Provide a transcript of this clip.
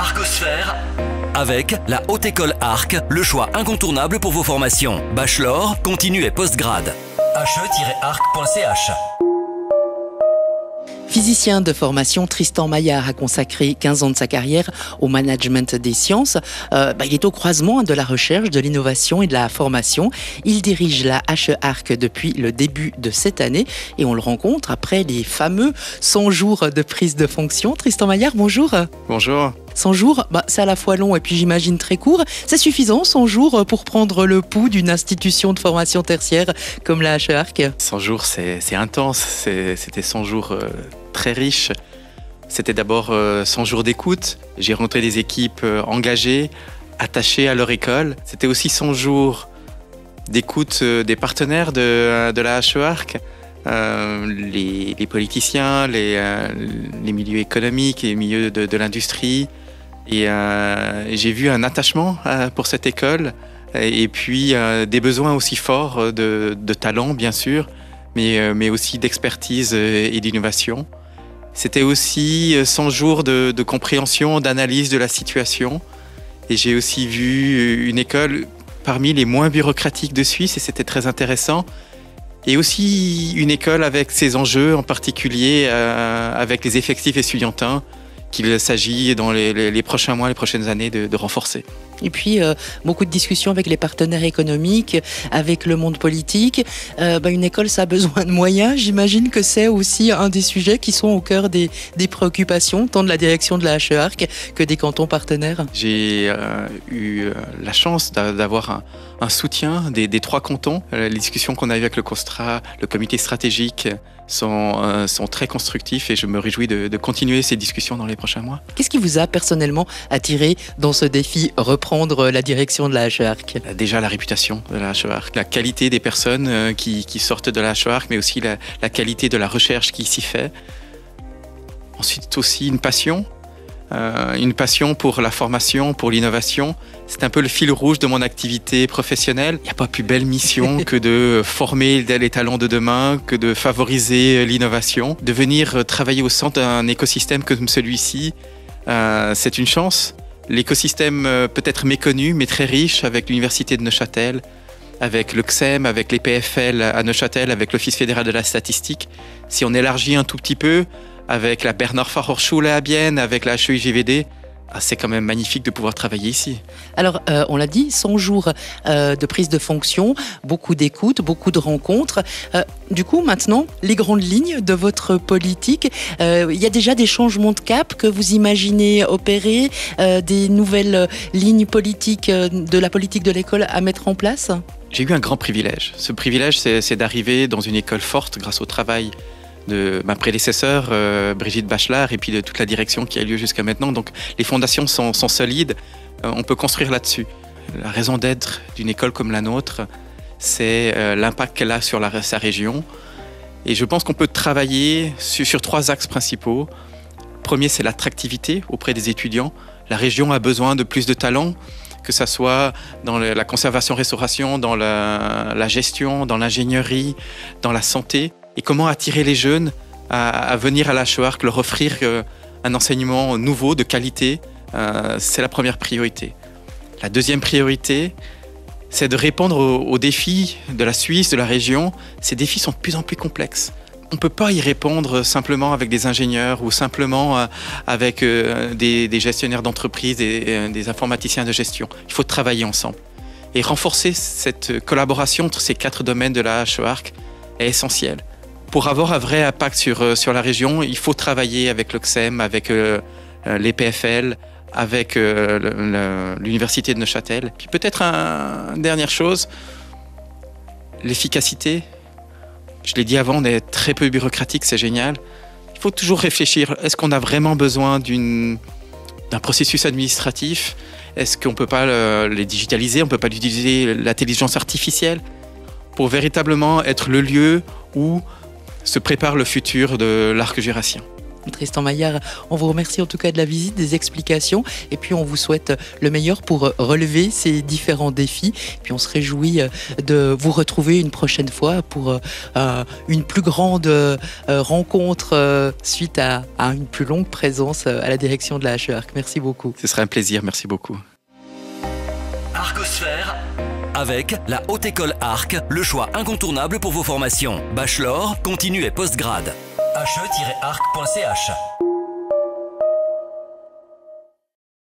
Arcosphère avec la Haute École Arc, le choix incontournable pour vos formations. Bachelor, continu et postgrad. he-arc.ch. Physicien de formation, Tristan Maillard a consacré 15 ans de sa carrière au management des sciences. Il est au croisement de la recherche, de l'innovation et de la formation. Il dirige la HE-Arc depuis le début de cette année et on le rencontre après les fameux 100 jours de prise de fonction. Tristan Maillard, bonjour. Bonjour. 100 jours, c'est à la fois long et puis j'imagine très court. C'est suffisant, 100 jours, pour prendre le pouls d'une institution de formation tertiaire comme la HE-Arc? 100 jours, c'est intense. C'était 100 jours très riches. C'était d'abord 100 jours d'écoute. J'ai rencontré des équipes engagées, attachées à leur école. C'était aussi 100 jours d'écoute des partenaires de la HE-Arc. Les politiciens, les milieux économiques, les milieux de l'industrie. Et j'ai vu un attachement pour cette école et puis des besoins aussi forts de talent, bien sûr, mais aussi d'expertise et d'innovation. C'était aussi 100 jours de compréhension, d'analyse de la situation. Et j'ai aussi vu une école parmi les moins bureaucratiques de Suisse et c'était très intéressant. Et aussi une école avec ses enjeux, en particulier avec les effectifs estudiantins qu'il s'agit dans les prochains mois, les prochaines années de renforcer. Et puis, beaucoup de discussions avec les partenaires économiques, avec le monde politique. Une école, ça a besoin de moyens. J'imagine que c'est aussi un des sujets qui sont au cœur des préoccupations, tant de la direction de la HE-Arc que des cantons partenaires. J'ai eu la chance d'avoir un soutien des trois cantons. Les discussions qu'on a eues avec le COSTRA, le comité stratégique, sont très constructifs et je me réjouis de continuer ces discussions dans les prochains mois. Qu'est-ce qui vous a personnellement attiré dans ce défi reprendre la direction de la HE-Arc? Déjà la réputation de la HE-Arc, la qualité des personnes qui sortent de la HE-Arc, mais aussi la qualité de la recherche qui s'y fait. Ensuite aussi une passion pour la formation, pour l'innovation. C'est un peu le fil rouge de mon activité professionnelle. Il n'y a pas plus belle mission que de former les talents de demain, que de favoriser l'innovation. De venir travailler au centre d'un écosystème comme celui-ci, c'est une chance. L'écosystème peut être méconnu, mais très riche, avec l'Université de Neuchâtel, avec le CSEM, avec les PFL à Neuchâtel, avec l'Office fédéral de la statistique. Si on élargit un tout petit peu, avec la Bernhard Fachhochschule à Bienne, avec la HEIGVD, c'est quand même magnifique de pouvoir travailler ici. Alors, on l'a dit, 100 jours de prise de fonction, beaucoup d'écoute, beaucoup de rencontres. Du coup, maintenant, les grandes lignes de votre politique, il y a déjà des changements de cap que vous imaginez opérer, des nouvelles lignes politiques de la politique de l'école à mettre en place? J'ai eu un grand privilège. Ce privilège, c'est d'arriver dans une école forte grâce au travail de ma prédécesseur, Brigitte Bachelard, et puis de toute la direction qui a lieu jusqu'à maintenant. Donc les fondations sont solides, on peut construire là-dessus. La raison d'être d'une école comme la nôtre, c'est l'impact qu'elle a sur sa région. Et je pense qu'on peut travailler sur trois axes principaux. Premier, c'est l'attractivité auprès des étudiants. La région a besoin de plus de talents, que ce soit dans la conservation-restauration, dans la gestion, dans l'ingénierie, dans la santé. Et comment attirer les jeunes à venir à la HE-Arc, leur offrir un enseignement nouveau, de qualité, c'est la première priorité. La deuxième priorité, c'est de répondre aux défis de la Suisse, de la région. Ces défis sont de plus en plus complexes. On ne peut pas y répondre simplement avec des ingénieurs ou simplement avec des gestionnaires d'entreprise et des informaticiens de gestion. Il faut travailler ensemble. Et renforcer cette collaboration entre ces quatre domaines de la HE-Arc est essentiel. Pour avoir un vrai impact sur la région, il faut travailler avec le CSEM, avec les PFL, avec l'Université de Neuchâtel. Puis peut-être une dernière chose, l'efficacité. Je l'ai dit avant, on est très peu bureaucratique, c'est génial. Il faut toujours réfléchir, est-ce qu'on a vraiment besoin d'un processus administratif? Est-ce qu'on ne peut pas les digitaliser? On ne peut pas utiliser l'intelligence artificielle pour véritablement être le lieu où se prépare le futur de l'arc jurassien. Tristan Maillard, on vous remercie en tout cas de la visite, des explications, et puis on vous souhaite le meilleur pour relever ces différents défis. Puis on se réjouit de vous retrouver une prochaine fois pour une plus grande rencontre suite à une plus longue présence à la direction de la HEARC. Merci beaucoup. Ce sera un plaisir, merci beaucoup. Arcosphère avec la Haute École Arc, le choix incontournable pour vos formations. Bachelor, continu et postgrad. he-arc.ch